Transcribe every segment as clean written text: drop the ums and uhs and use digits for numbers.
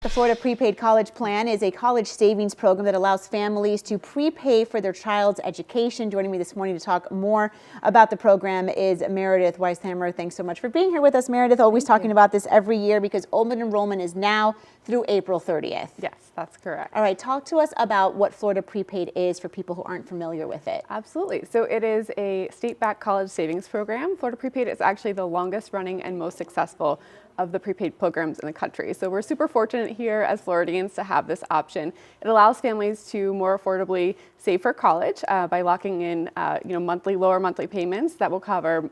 The Florida Prepaid College Plan is a college savings program that allows families to prepay for their child's education. Joining me this morning to talk more about the program is Meredith Weishammer. Thanks so much for being here with us, Meredith. Always talking about this every year because open enrollment is now through April 30th. Yes, that's correct. All right, talk to us about what Florida Prepaid is for people who aren't familiar with it. Absolutely. So it is a state-backed college savings program. Florida Prepaid is actually the longest running and most successful of the prepaid programs in the country. So we're super fortunate here as Floridians to have this option. It allows families to more affordably save for college by locking in lower monthly payments that will cover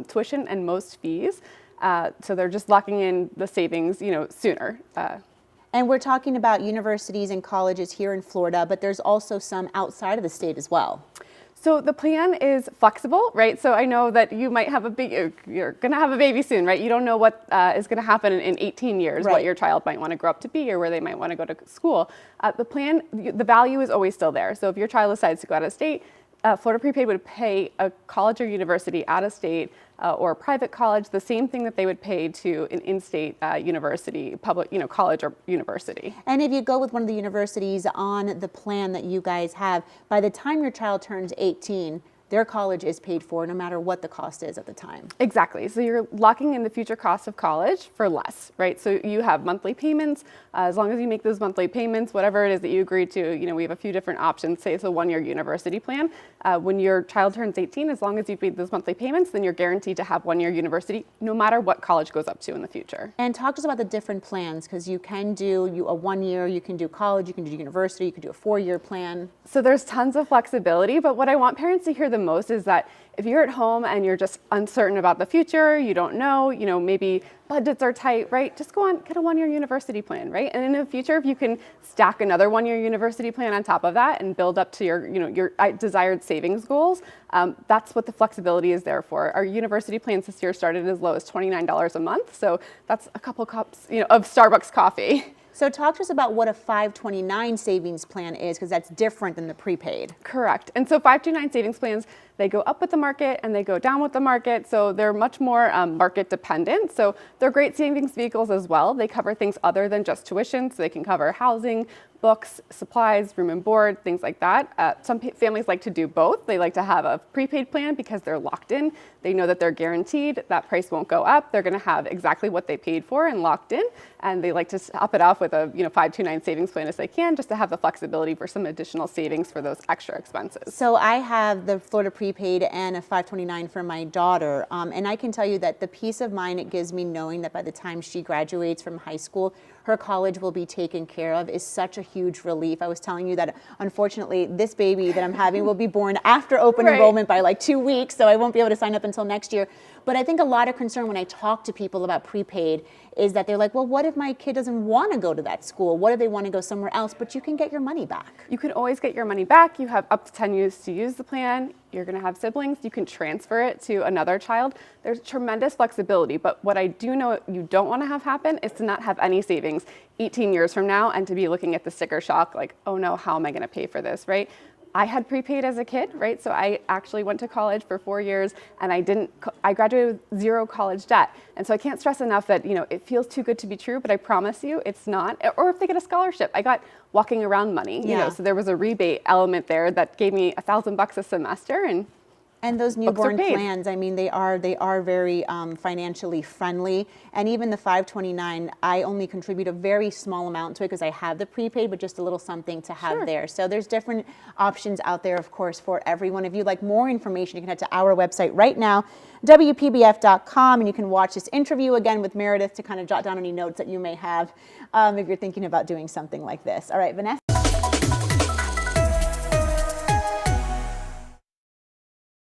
tuition and most fees. So they're just locking in the savings sooner. And we're talking about universities and colleges here in Florida, but there's also some outside of the state as well. So the plan is flexible, right? So I know that you might have you're going to have a baby soon, right? You don't know what is going to happen in 18 years, right. What your child might want to grow up to be or where they might want to go to school. The plan, the value is always still there. So if your child decides to go out of state, Florida Prepaid would pay a college or university out of state or a private college the same thing that they would pay to an in-state university, public, college or university. And if you go with one of the universities on the plan that you guys have, by the time your child turns 18, their college is paid for no matter what the cost is at the time. Exactly. So you're locking in the future cost of college for less, right? So you have monthly payments. As long as you make those monthly payments, whatever it is that you agree to, we have a few different options. Say it's a one-year university plan. When your child turns 18, as long as you've made those monthly payments, then you're guaranteed to have one-year university no matter what college goes up to in the future. And talk to us about the different plans, because you can do a 1 year, you can do college, you can do university, you can do a 4-year plan. So there's tons of flexibility, but what I want parents to hear the most is that if you're at home and you're just uncertain about the future, you don't know, maybe budgets are tight, right? Just go on, get a 1-year university plan, right? And in the future, if you can stack another 1-year university plan on top of that and build up to your desired savings goals, that's what the flexibility is there for. Our university plans this year started as low as $29 a month. So that's a couple cups, of Starbucks coffee. So talk to us about what a 529 savings plan is, because that's different than the prepaid. Correct. And so 529 savings plans, they go up with the market and they go down with the market. So they're much more market dependent. So they're great savings vehicles as well. They cover things other than just tuition. So they can cover housing, books, supplies, room and board, things like that. Some families like to do both. They like to have a prepaid plan because they're locked in. They know that they're guaranteed that price won't go up. They're going to have exactly what they paid for and locked in. And they like to top it off with a 529 savings plan as they can, just to have the flexibility for some additional savings for those extra expenses. So I have the Florida Prepaid and a 529 for my daughter. And I can tell you that the peace of mind it gives me knowing that by the time she graduates from high school, her college will be taken care of is such a huge relief. I was telling you that unfortunately this baby that I'm having will be born after open enrollment by like 2 weeks, so I won't be able to sign up until next year. But I think a lot of concern when I talk to people about prepaid is that they're like, well, what if my kid doesn't want to go to that school? What if they want to go somewhere else? But you can get your money back. You can always get your money back. You have up to 10 years to use the plan. You're going to have siblings. You can transfer it to another child. There's tremendous flexibility. But what I do know you don't want to have happen is to not have any savings 18 years from now and to be looking at the sticker shock like, oh no, how am I going to pay for this, right? I had prepaid as a kid, right? So I actually went to college for 4 years and I graduated with 0 college debt. And so I can't stress enough that, it feels too good to be true, but I promise you it's not. Or if they get a scholarship, I got walking around money, so there was a rebate element there that gave me $1,000 a semester and those newborn plans, I mean, they are very financially friendly. And even the 529, I only contribute a very small amount to it because I have the prepaid, but just a little something to have there. So there's different options out there, of course, for everyone. If you'd like more information, you can head to our website right now, WPBF.com, and you can watch this interview again with Meredith to kind of jot down any notes that you may have if you're thinking about doing something like this. All right, Vanessa.